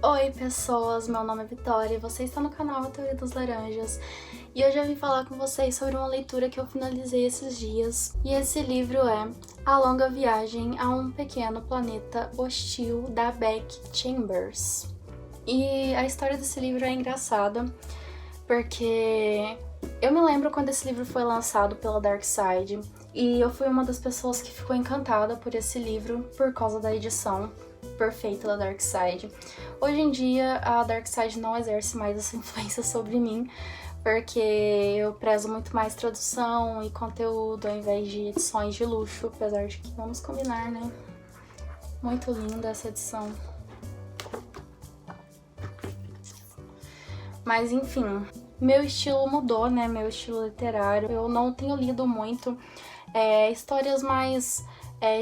Oi pessoas, meu nome é Vitória e você está no canal A Teoria das Laranjas e hoje eu vim falar com vocês sobre uma leitura que eu finalizei esses dias e esse livro é A Longa Viagem a um Pequeno Planeta Hostil, da Beck Chambers. E a história desse livro é engraçada porque eu me lembro quando esse livro foi lançado pela Dark Side e eu fui uma das pessoas que ficou encantada por esse livro por causa da edição perfeita da Dark Side. Hoje em dia a Dark Side não exerce mais essa influência sobre mim, porque eu prezo muito mais tradução e conteúdo ao invés de edições de luxo, apesar de que vamos combinar, né? Muito linda essa edição. Mas enfim, meu estilo mudou, né? Meu estilo literário. Eu não tenho lido muito histórias mais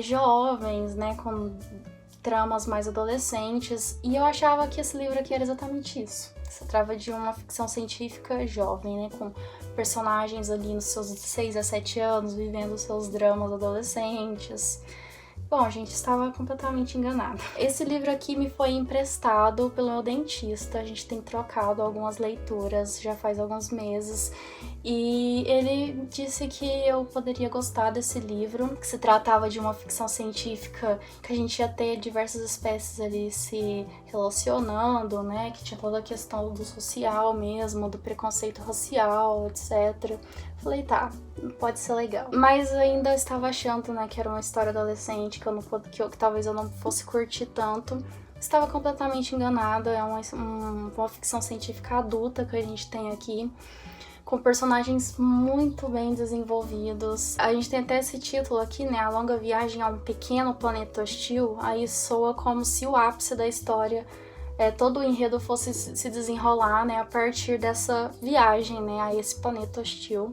jovens, né? Com tramas mais adolescentes, e eu achava que esse livro aqui era exatamente isso. Se trata de uma ficção científica jovem, né, com personagens ali nos seus 6 a 7 anos, vivendo seus dramas adolescentes. Bom, gente, estava completamente enganada. Esse livro aqui me foi emprestado pelo meu dentista, a gente tem trocado algumas leituras já faz alguns meses, e ele disse que eu poderia gostar desse livro, que se tratava de uma ficção científica que a gente ia ter diversas espécies ali se relacionando, né, que tinha toda a questão do social mesmo, do preconceito racial, etc. Falei, tá, pode ser legal. Mas ainda estava achando, né, que era uma história adolescente, que talvez eu não fosse curtir tanto. Estava completamente enganada, é uma ficção científica adulta que a gente tem aqui, com personagens muito bem desenvolvidos. A gente tem até esse título aqui, né, A Longa Viagem a um Pequeno Planeta Hostil. Aí soa como se o ápice da história, todo o enredo fosse se desenrolar, né, a partir dessa viagem, né, a esse planeta hostil.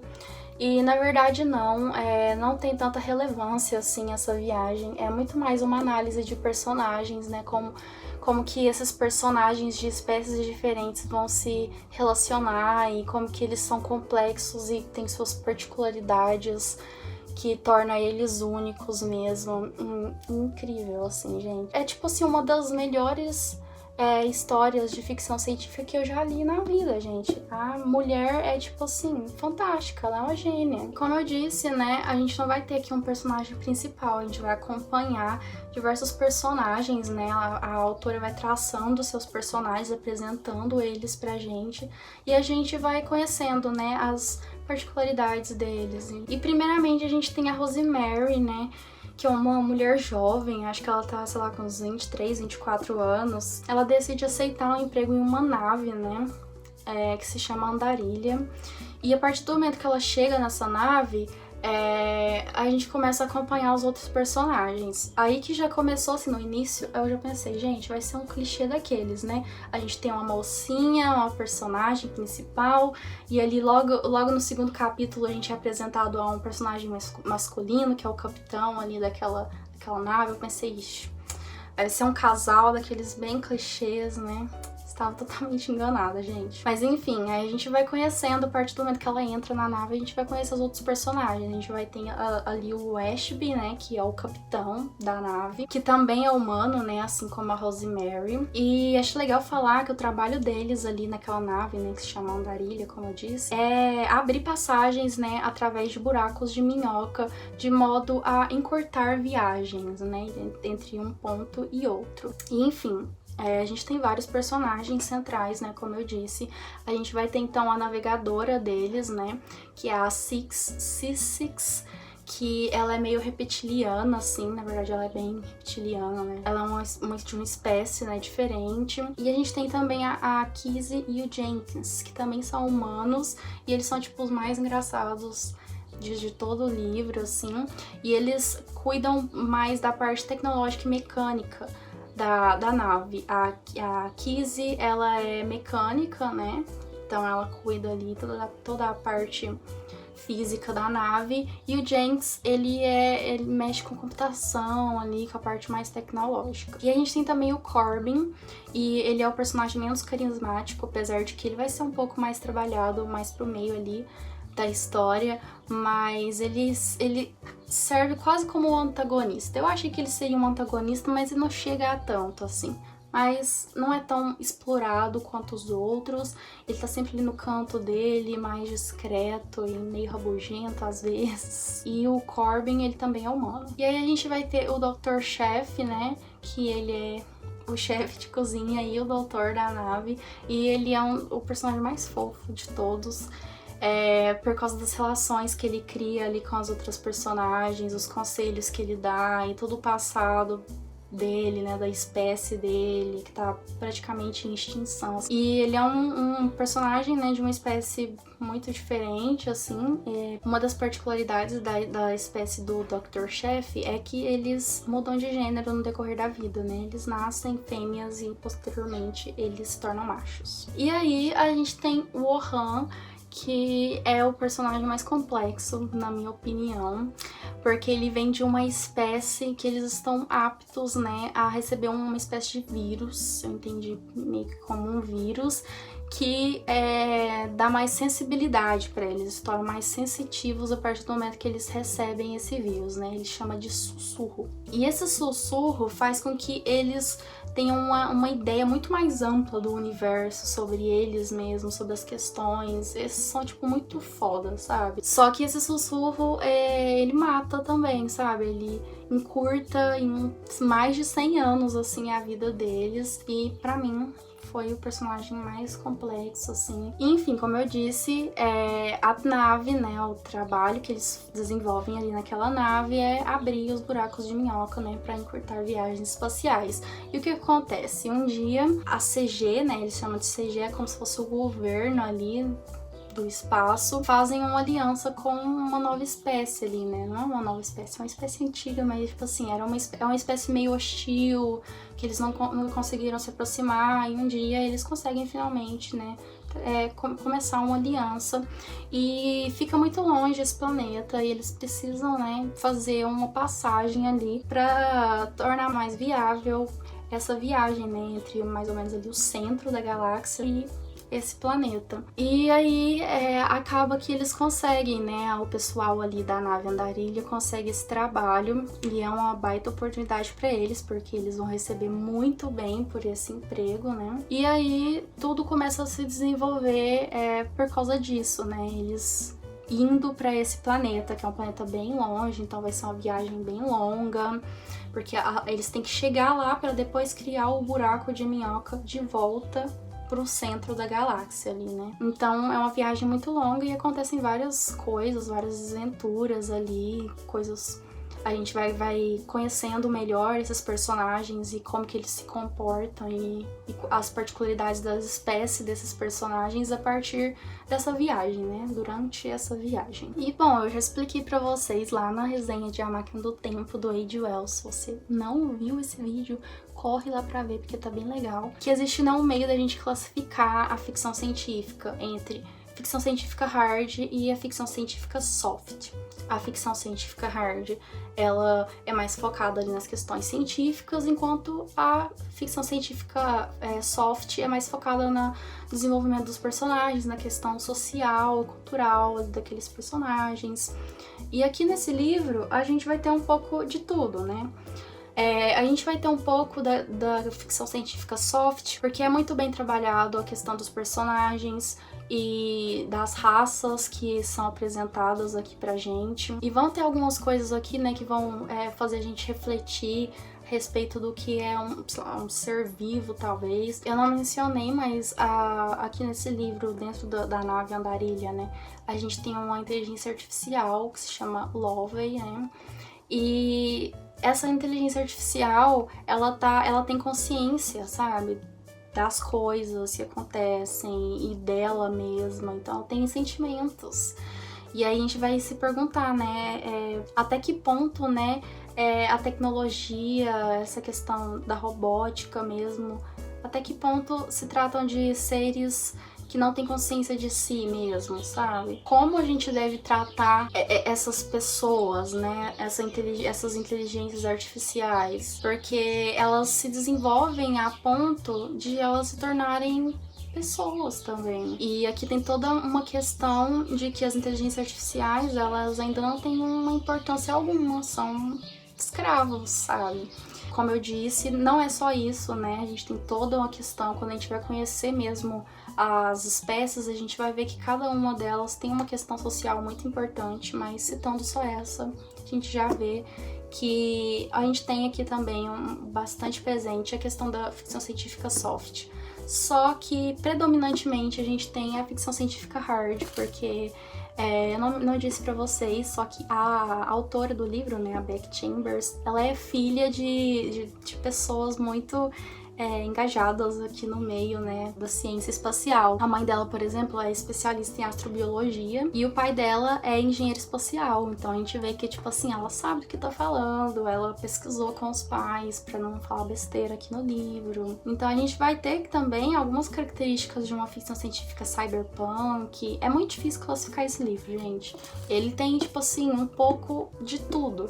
E na verdade não tem tanta relevância assim essa viagem, é muito mais uma análise de personagens, né, como que esses personagens de espécies diferentes vão se relacionar e como que eles são complexos e têm suas particularidades que torna eles únicos mesmo. Incrível, assim, gente. É tipo assim, uma das melhores histórias de ficção científica que eu já li na vida, gente. A mulher é, tipo assim, fantástica, ela é uma gênia. Como eu disse, né, a gente não vai ter aqui um personagem principal, a gente vai acompanhar diversos personagens, né, a autora vai traçando seus personagens, apresentando eles pra gente, e a gente vai conhecendo, né, as particularidades deles. E primeiramente a gente tem a Rosemary, né, que é uma mulher jovem, acho que ela tá, sei lá, com uns 23, 24 anos. Ela decide aceitar um emprego em uma nave, né, que se chama Andarilha. E a partir do momento que ela chega nessa nave, a gente começa a acompanhar os outros personagens. Aí que já começou, assim, no início, eu já pensei, gente, vai ser um clichê daqueles, né? A gente tem uma mocinha, uma personagem principal, e ali logo no segundo capítulo a gente é apresentado a um personagem masculino, que é o capitão ali daquela nave. Eu pensei, ixi, vai ser um casal daqueles bem clichês, né? Estava totalmente enganada, gente. Mas enfim, aí a gente vai conhecendo, a partir do momento que ela entra na nave, a gente vai conhecer os outros personagens. A gente vai ter ali o Ashby, né, que é o capitão da nave, que também é humano, né, assim como a Rosemary. E acho legal falar que o trabalho deles ali naquela nave, né, que se chama Andarilha, como eu disse, é abrir passagens, né, através de buracos de minhoca, de modo a encurtar viagens, né, entre um ponto e outro. E enfim, a gente tem vários personagens centrais, né, como eu disse. A gente vai ter então a navegadora deles, né, que é a C6, que ela é meio reptiliana, assim, na verdade ela é bem reptiliana, né. Ela é de uma espécie, né, diferente. E a gente tem também a Kizzy e o Jenkins, que também são humanos, e eles são, tipo, os mais engraçados de todo o livro, assim. E eles cuidam mais da parte tecnológica e mecânica da nave. A Kizzy, ela é mecânica, né? Então ela cuida ali toda a parte física da nave. E o Jenks, ele mexe com computação ali, com a parte mais tecnológica. E a gente tem também o Corbin, e ele é o personagem menos carismático, apesar de que ele vai ser um pouco mais trabalhado, mais pro meio ali da história, mas ele serve quase como um antagonista. Eu achei que ele seria um antagonista, mas ele não chega a tanto, assim. mas não é tão explorado quanto os outros. Ele tá sempre ali no canto dele, mais discreto e meio rabugento às vezes. E o Corbin, ele também é humano. E aí a gente vai ter o Dr. Chef, né, que ele é o chefe de cozinha e o doutor da nave. E ele é o personagem mais fofo de todos. Por causa das relações que ele cria ali com as outras personagens, os conselhos que ele dá e todo o passado dele, né, da espécie dele, que tá praticamente em extinção. E ele é um personagem, né, de uma espécie muito diferente, assim. Uma das particularidades da espécie do Dr. Chef é que eles mudam de gênero no decorrer da vida, né? Eles nascem fêmeas e posteriormente eles se tornam machos. E aí a gente tem o Ohan, que é o personagem mais complexo, na minha opinião, porque ele vem de uma espécie que eles estão aptos, né, a receber uma espécie de vírus, eu entendi meio que como um vírus, que dá mais sensibilidade para eles, se tornam mais sensitivos a partir do momento que eles recebem esse vírus, né? Ele chama de sussurro. E esse sussurro faz com que eles tenham uma ideia muito mais ampla do universo, sobre eles mesmos, sobre as questões. Esses são, tipo, muito foda, sabe? Só que esse sussurro, ele mata também, sabe? Ele encurta em mais de 100 anos, assim, a vida deles. E pra mim foi o personagem mais complexo, assim. Enfim, como eu disse, a nave, né, o trabalho que eles desenvolvem ali naquela nave é abrir os buracos de minhoca, né, pra encurtar viagens espaciais. E o que acontece? Um dia, a CG, né, eles chamam de CG, é como se fosse o governo ali do espaço, fazem uma aliança com uma nova espécie ali, né? Não é uma nova espécie, é uma espécie antiga, mas tipo assim, é uma espécie meio hostil, que eles não conseguiram se aproximar, e um dia eles conseguem finalmente, né, começar uma aliança. E fica muito longe esse planeta, e eles precisam, né, fazer uma passagem ali para tornar mais viável essa viagem, né, entre mais ou menos ali o centro da galáxia e esse planeta. E aí acaba que eles conseguem, né, o pessoal ali da nave Andarilha consegue esse trabalho, e é uma baita oportunidade para eles, porque eles vão receber muito bem por esse emprego, né? E aí tudo começa a se desenvolver por causa disso, né? Eles indo para esse planeta, que é um planeta bem longe, então vai ser uma viagem bem longa, porque eles têm que chegar lá para depois criar o buraco de minhoca de volta pro centro da galáxia ali, né? Então é uma viagem muito longa e acontecem várias coisas, várias desventuras ali, coisas... A gente vai conhecendo melhor esses personagens e como que eles se comportam e as particularidades das espécies desses personagens a partir dessa viagem, né? Durante essa viagem. E bom, eu já expliquei pra vocês lá na resenha de A Máquina do Tempo do H.G. Wells. Se você não viu esse vídeo, corre lá pra ver porque tá bem legal. Que existe, né, um meio da gente classificar a ficção científica entre ficção científica hard e a ficção científica soft. A ficção científica hard, ela é mais focada ali nas questões científicas, enquanto a ficção científica soft é mais focada no desenvolvimento dos personagens, na questão social, cultural daqueles personagens. E aqui nesse livro a gente vai ter um pouco de tudo, né? A gente vai ter um pouco da ficção científica soft, porque é muito bem trabalhado a questão dos personagens e das raças que são apresentadas aqui pra gente. E vão ter algumas coisas aqui, né, que vão fazer a gente refletir a respeito do que é um ser vivo, talvez. Eu não mencionei, mas aqui nesse livro, dentro da nave Andarilha, né, a gente tem uma inteligência artificial que se chama Lovey, né, e essa inteligência artificial, ela tem consciência, sabe? Das coisas que acontecem e dela mesma, então ela tem sentimentos. E aí a gente vai se perguntar, né, até que ponto, né, a tecnologia, essa questão da robótica mesmo, até que ponto se tratam de seres que não têm consciência de si mesmo, sabe? Como a gente deve tratar essas pessoas, né? Essas inteligências artificiais, porque elas se desenvolvem a ponto de elas se tornarem pessoas também. E aqui tem toda uma questão de que as inteligências artificiais, elas ainda não têm uma importância alguma, são escravos, sabe? como eu disse, não é só isso, né? A gente tem toda uma questão, quando a gente vai conhecer mesmo as espécies, a gente vai ver que cada uma delas tem uma questão social muito importante, mas citando só essa, a gente já vê que a gente tem aqui também bastante presente a questão da ficção científica soft. Só que, predominantemente, a gente tem a ficção científica hard, porque eu não disse pra vocês, só que a autora do livro, né, a Becky Chambers, ela é filha de pessoas muito engajadas aqui no meio, né, da ciência espacial. A mãe dela, por exemplo, é especialista em astrobiologia e o pai dela é engenheiro espacial. Então a gente vê que, tipo assim, ela sabe do que tá falando, ela pesquisou com os pais pra não falar besteira aqui no livro. Então a gente vai ter também algumas características de uma ficção científica cyberpunk. É muito difícil classificar esse livro, gente. Ele tem, tipo assim, um pouco de tudo.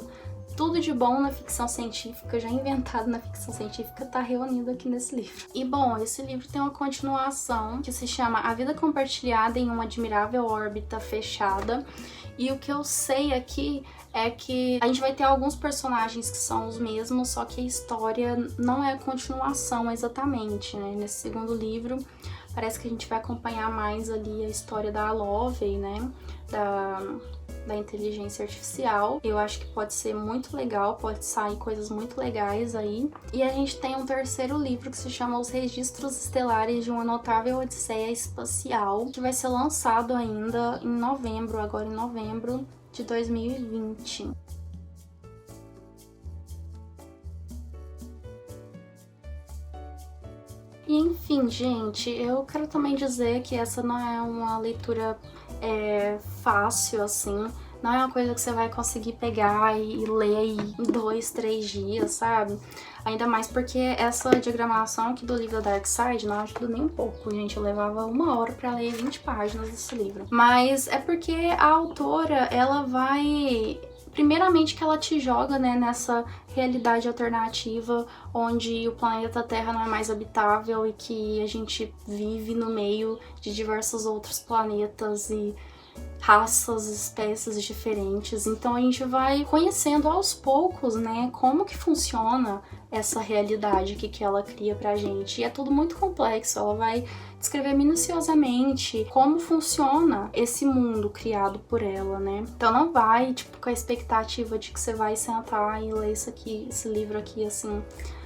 Tudo de bom na ficção científica, já inventado na ficção científica, tá reunido aqui nesse livro. E bom, esse livro tem uma continuação que se chama A Vida Compartilhada em uma Admirável Órbita Fechada. E o que eu sei aqui é que a gente vai ter alguns personagens que são os mesmos, só que a história não é a continuação exatamente, né? Nesse segundo livro, parece que a gente vai acompanhar mais ali a história da Lovey, né? Da inteligência artificial. Eu acho que pode ser muito legal, pode sair coisas muito legais aí. E a gente tem um terceiro livro que se chama Os Registros Estelares de uma Notável Odisseia Espacial, que vai ser lançado ainda em novembro, agora em novembro de 2020. E enfim, gente, eu quero também dizer que essa não é uma leitura fácil, assim. Não é uma coisa que você vai conseguir pegar e ler aí em 2, 3 dias, sabe? Ainda mais porque essa diagramação aqui do livro da Dark Side não ajuda nem um pouco, gente. Eu levava 1 hora pra ler 20 páginas desse livro. Mas é porque a autora, ela vai... Primeiramente que ela te joga, né, nessa realidade alternativa onde o planeta Terra não é mais habitável e que a gente vive no meio de diversos outros planetas e raças, espécies diferentes. Então a gente vai conhecendo aos poucos, né, como que funciona essa realidade que ela cria pra gente. E é tudo muito complexo, ela vai descrever minuciosamente como funciona esse mundo criado por ela, né? Então não vai, tipo, com a expectativa de que você vai sentar e ler esse livro aqui, assim,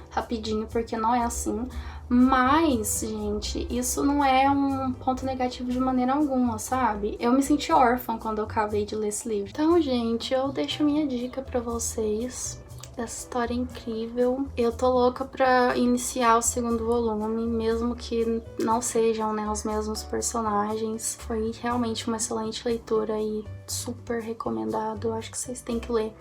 rapidinho, porque não é assim. Mas, gente, isso não é um ponto negativo de maneira alguma, sabe? Eu me senti órfã quando eu acabei de ler esse livro. Então, gente, eu deixo minha dica pra vocês dessa história incrível. Eu tô louca pra iniciar o segundo volume, mesmo que não sejam, né, os mesmos personagens. Foi realmente uma excelente leitura e super recomendado. Eu acho que vocês têm que ler.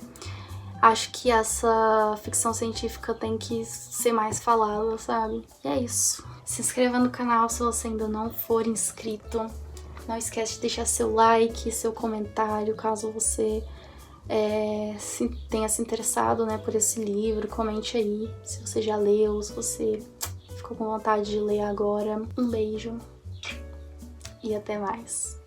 Acho que essa ficção científica tem que ser mais falada, sabe? E é isso. Se inscreva no canal se você ainda não for inscrito. Não esquece de deixar seu like, seu comentário, caso você tenha se interessado, né, por esse livro. Comente aí se você já leu, se você ficou com vontade de ler agora. Um beijo e até mais.